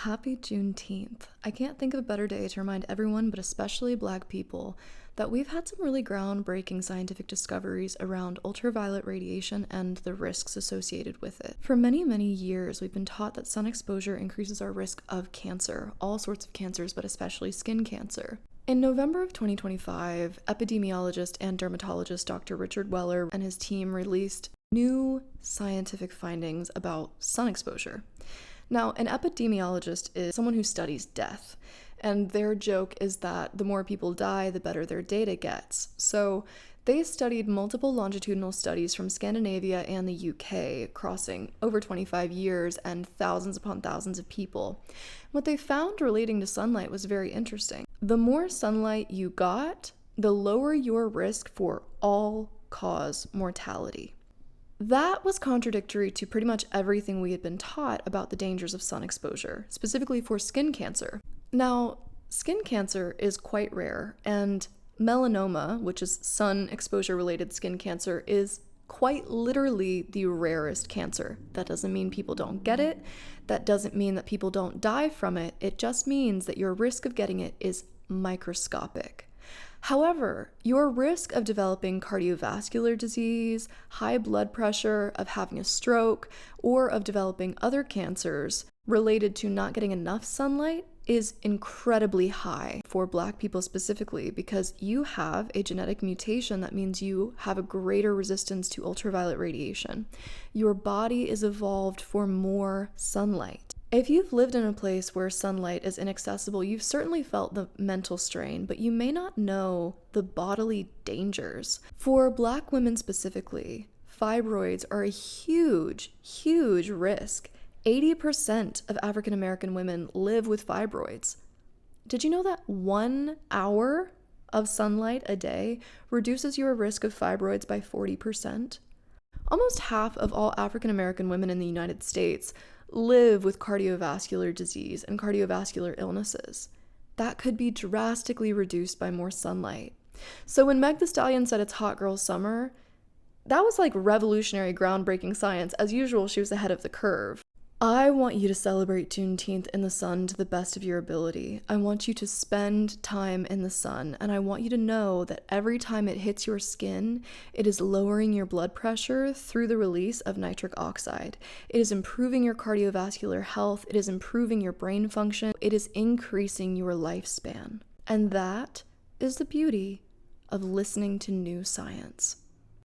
Happy Juneteenth. I can't think of a better day to remind everyone, but especially Black people, that we've had some really groundbreaking scientific discoveries around ultraviolet radiation and the risks associated with it. For many, many years, we've been taught that sun exposure increases our risk of cancer, all sorts of cancers, but especially skin cancer. In November of 2025, epidemiologist and dermatologist Dr. Richard Weller and his team released new scientific findings about sun exposure. Now, an epidemiologist is someone who studies death, and their joke is that the more people die, the better their data gets. So they studied multiple longitudinal studies from Scandinavia and the UK, crossing over 25 years and thousands upon thousands of people. What they found relating to sunlight was very interesting. The more sunlight you got, the lower your risk for all-cause mortality. That was contradictory to pretty much everything we had been taught about the dangers of sun exposure, specifically for skin cancer. Now, skin cancer is quite rare, and melanoma, which is sun exposure-related skin cancer, is quite literally the rarest cancer. That doesn't mean people don't get it. That doesn't mean that people don't die from it. It just means that your risk of getting it is microscopic. However, your risk of developing cardiovascular disease, high blood pressure, of having a stroke, or of developing other cancers related to not getting enough sunlight is incredibly high for Black people specifically, because you have a genetic mutation that means you have a greater resistance to ultraviolet radiation. Your body is evolved for more sunlight. If you've lived in a place where sunlight is inaccessible, you've certainly felt the mental strain, but you may not know the bodily dangers. For Black women specifically, fibroids are a huge, huge risk. 80% of African American women live with fibroids. Did you know that 1 hour of sunlight a day reduces your risk of fibroids by 40%? Almost half of all African American women in the United States live with cardiovascular disease and cardiovascular illnesses. That could be drastically reduced by more sunlight. So when Meg Thee Stallion said it's hot girl summer, that was like revolutionary, groundbreaking science. As usual, she was ahead of the curve. I want you to celebrate Juneteenth in the sun to the best of your ability. I want you to spend time in the sun, and I want you to know that every time it hits your skin, it is lowering your blood pressure through the release of nitric oxide. It is improving your cardiovascular health. It is improving your brain function. It is increasing your lifespan. And that is the beauty of listening to new science.